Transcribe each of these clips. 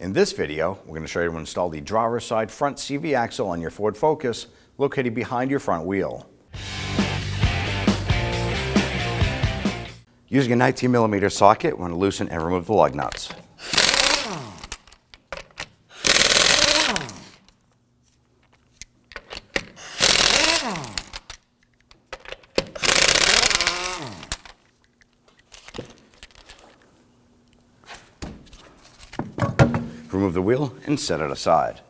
In this video, we're going to show you how to install the driver's side front CV axle on your Ford Focus located behind your front wheel. Using a 19mm socket, we're going to loosen and remove the lug nuts. Remove the wheel and set it aside.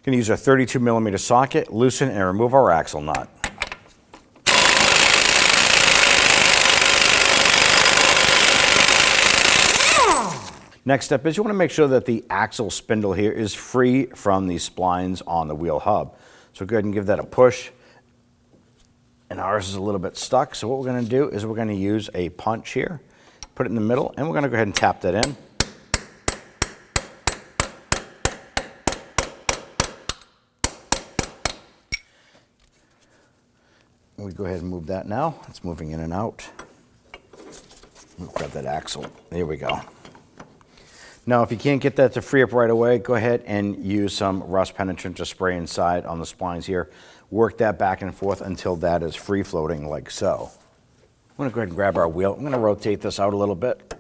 Going to use our 32mm socket, loosen and remove our axle nut. Next step is you want to make sure that the axle spindle here is free from the splines on the wheel hub. So go ahead and give that a push. And ours is a little bit stuck, so what we're going to do is we're going to use a punch here, put it in the middle, and we're going to go ahead and tap that in. We go ahead and move that now. It's moving in and out. We'll grab that axle. There we go. Now, if you can't get that to free up right away, go ahead and use some rust penetrant to spray inside on the splines here. Work that back and forth until that is free floating like so. I'm going to go ahead and grab our wheel. I'm going to rotate this out a little bit.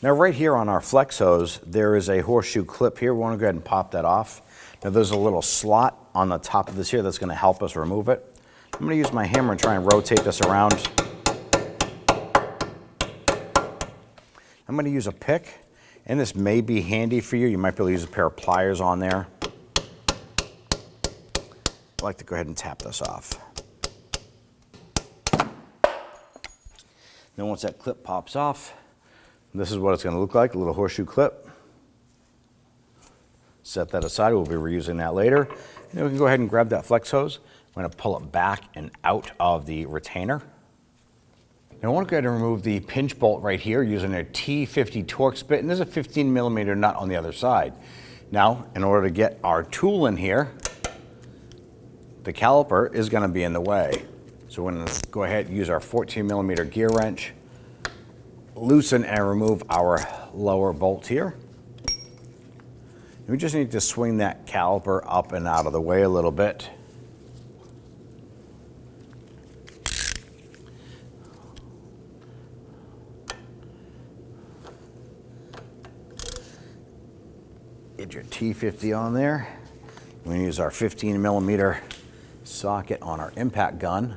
Now, right here on our flex hose, there is a horseshoe clip here. We want to go ahead and pop that off. Now, there's a little slot on the top of this here that's going to help us remove it. I'm going to use my hammer and try and rotate this around. I'm going to use a pick, and this may be handy for you. You might be able to use a pair of pliers on there. I like to go ahead and tap this off. Then once that clip pops off, this is what it's going to look like, a little horseshoe clip. Set that aside, we'll be reusing that later. And then we can go ahead and grab that flex hose. I'm going to pull it back and out of the retainer. Now I want to go ahead and remove the pinch bolt right here using a T50 Torx bit, and there's a 15mm nut on the other side. Now, in order to get our tool in here, the caliper is going to be in the way. So we're going to go ahead and use our 14mm gear wrench, loosen and remove our lower bolt here. And we just need to swing that caliper up and out of the way a little bit. Get your T50 on there. We're going to use our 15mm socket on our impact gun.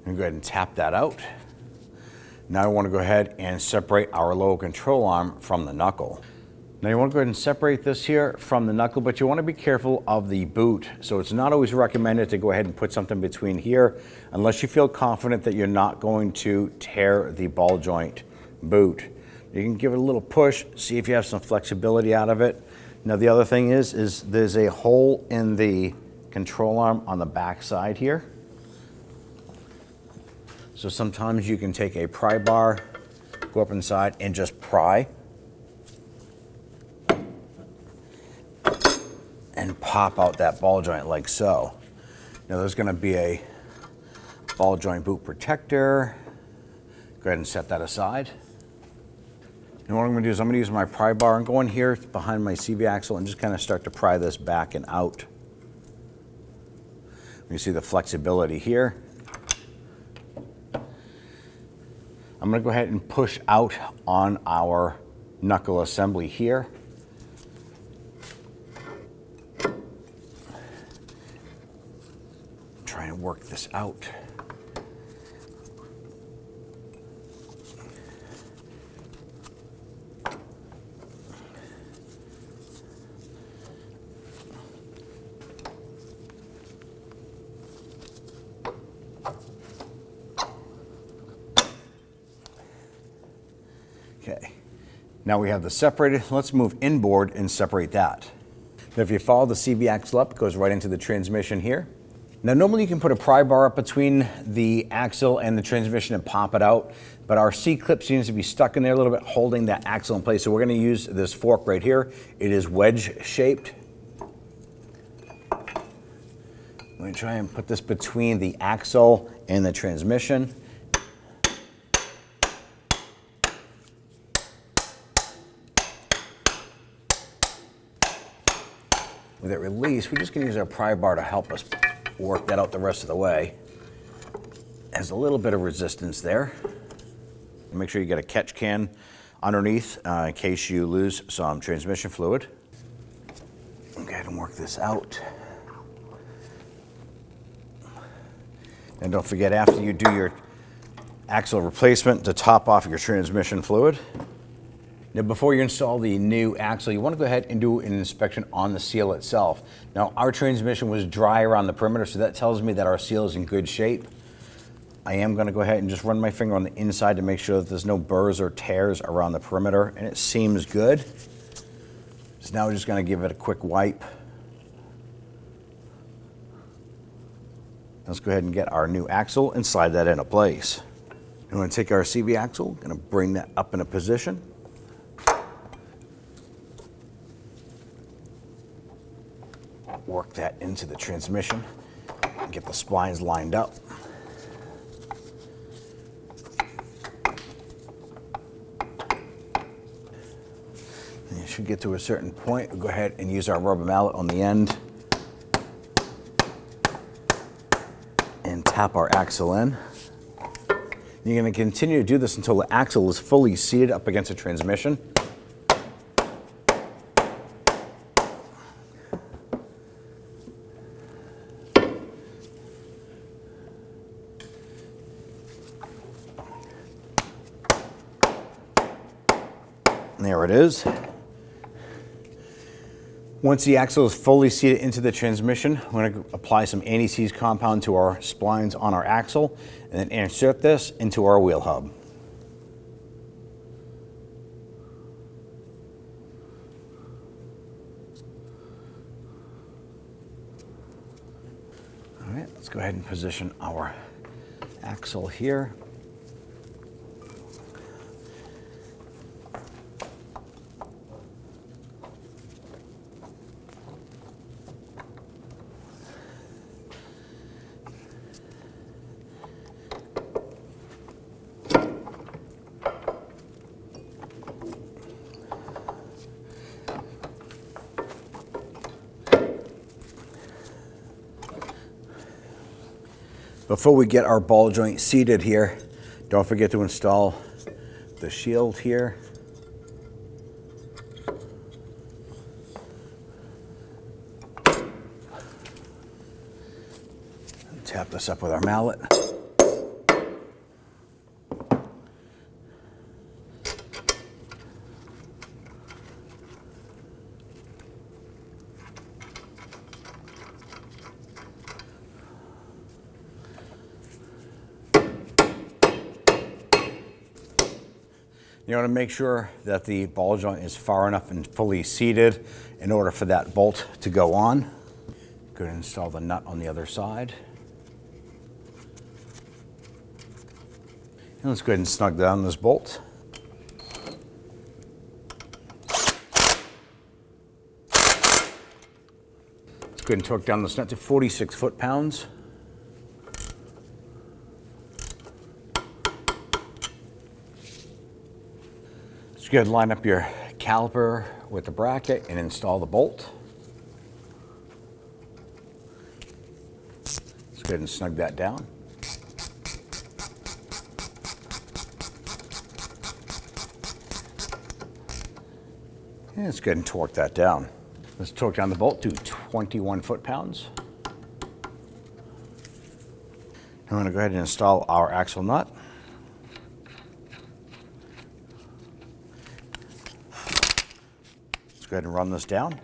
And go ahead and tap that out. Now I want to go ahead and separate our lower control arm from the knuckle. Now you want to go ahead and separate this here from the knuckle, but you want to be careful of the boot. So it's not always recommended to go ahead and put something between here unless you feel confident that you're not going to tear the ball joint boot. You can give it a little push, see if you have some flexibility out of it. Now the other thing is there's a hole in the control arm on the back side here. So sometimes you can take a pry bar, go up inside and just pry. And pop out that ball joint like so. Now there's going to be a ball joint boot protector. Go ahead and set that aside. And what I'm going to do is I'm going to use my pry bar and go in here behind my CV axle and just kind of start to pry this back and out. You see the flexibility here. I'm going to go ahead and push out on our knuckle assembly here. Try and work this out. Okay, now we have the separated. Let's move inboard and separate that. Now if you follow the CV axle up, it goes right into the transmission here. Now normally you can put a pry bar up between the axle and the transmission and pop it out, but our C-clip seems to be stuck in there a little bit, holding that axle in place. So we're going to use this fork right here. It is wedge shaped. I'm going to try and put this between the axle and the transmission. With it released, we're just going to use our pry bar to help us work that out the rest of the way. Has a little bit of resistance there. Make sure you get a catch can underneath in case you lose some transmission fluid. Go ahead and work this out. And don't forget, after you do your axle replacement, to top off your transmission fluid. Now, before you install the new axle, you want to go ahead and do an inspection on the seal itself. Now, our transmission was dry around the perimeter, so that tells me that our seal is in good shape. I am going to go ahead and just run my finger on the inside to make sure that there's no burrs or tears around the perimeter, and it seems good. So now we're just going to give it a quick wipe. Let's go ahead and get our new axle and slide that into place. I'm going to take our CV axle, going to bring that up in a position. Work that into the transmission and get the splines lined up. And you should get to a certain point. We'll go ahead and use our rubber mallet on the end and tap our axle in. You're going to continue to do this until the axle is fully seated up against the transmission. There it is. Once the axle is fully seated into the transmission, I'm going to apply some anti-seize compound to our splines on our axle and then insert this into our wheel hub. All right, let's go ahead and position our axle here. Before we get our ball joint seated here, don't forget to install the shield here. Tap this up with our mallet. You want to make sure that the ball joint is far enough and fully seated in order for that bolt to go on. Go ahead and install the nut on the other side. And let's go ahead and snug down this bolt. Let's go ahead and torque down this nut to 46 foot-pounds. Go ahead and line up your caliper with the bracket and install the bolt. Let's go ahead and snug that down. And let's go ahead and torque that down. Let's torque down the bolt to 21 foot-pounds. I'm going to go ahead and install our axle nut. Go ahead and run this down.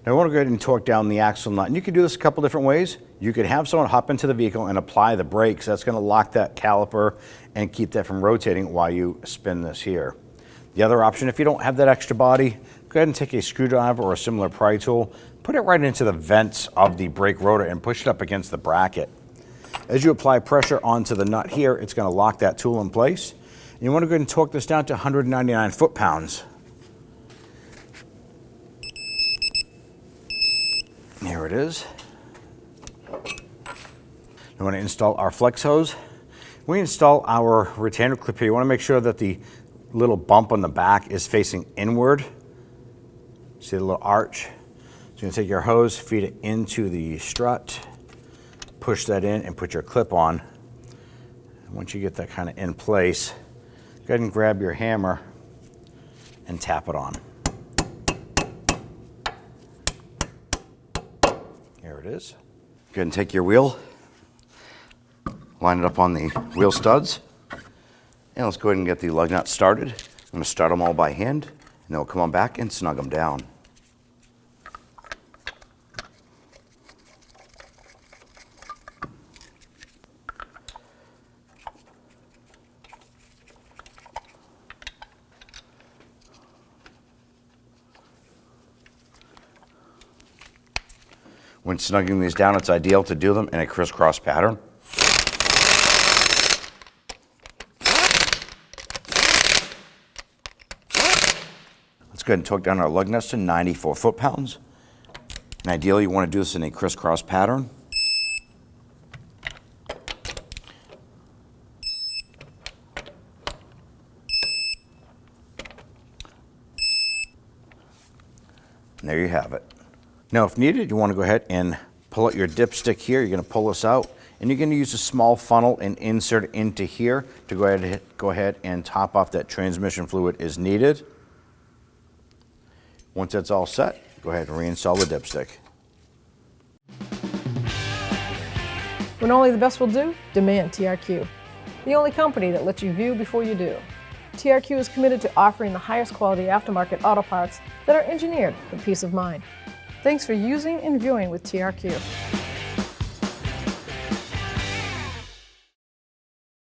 Now I want to go ahead and torque down the axle nut. And you can do this a couple different ways. You could have someone hop into the vehicle and apply the brakes. That's going to lock that caliper and keep that from rotating while you spin this here. The other option, if you don't have that extra body, go ahead and take a screwdriver or a similar pry tool, put it right into the vents of the brake rotor and push it up against the bracket. As you apply pressure onto the nut here, it's going to lock that tool in place. And you want to go ahead and torque this down to 199 foot-pounds. Here it is. We want to install our flex hose. When we install our retainer clip here, you want to make sure that the little bump on the back is facing inward. See the little arch? So you're going to take your hose, feed it into the strut, push that in, and put your clip on. And once you get that kind of in place, go ahead and grab your hammer and tap it on. Here it is. Go ahead and take your wheel, line it up on the wheel studs, and let's go ahead and get the lug nuts started. I'm going to start them all by hand, and then we'll come on back and snug them down. When snugging these down, it's ideal to do them in a crisscross pattern. Let's go ahead and torque down our lug nuts to 94 foot-pounds. And ideally, you want to do this in a crisscross pattern. And there you have it. Now, if needed, you want to go ahead and pull out your dipstick here. You're going to pull this out, and you're going to use a small funnel and insert it into here to go ahead and top off that transmission fluid as needed. Once that's all set, go ahead and reinstall the dipstick. When only the best will do, demand TRQ. The only company that lets you view before you do. TRQ is committed to offering the highest quality aftermarket auto parts that are engineered for peace of mind. Thanks for using and viewing with TRQ.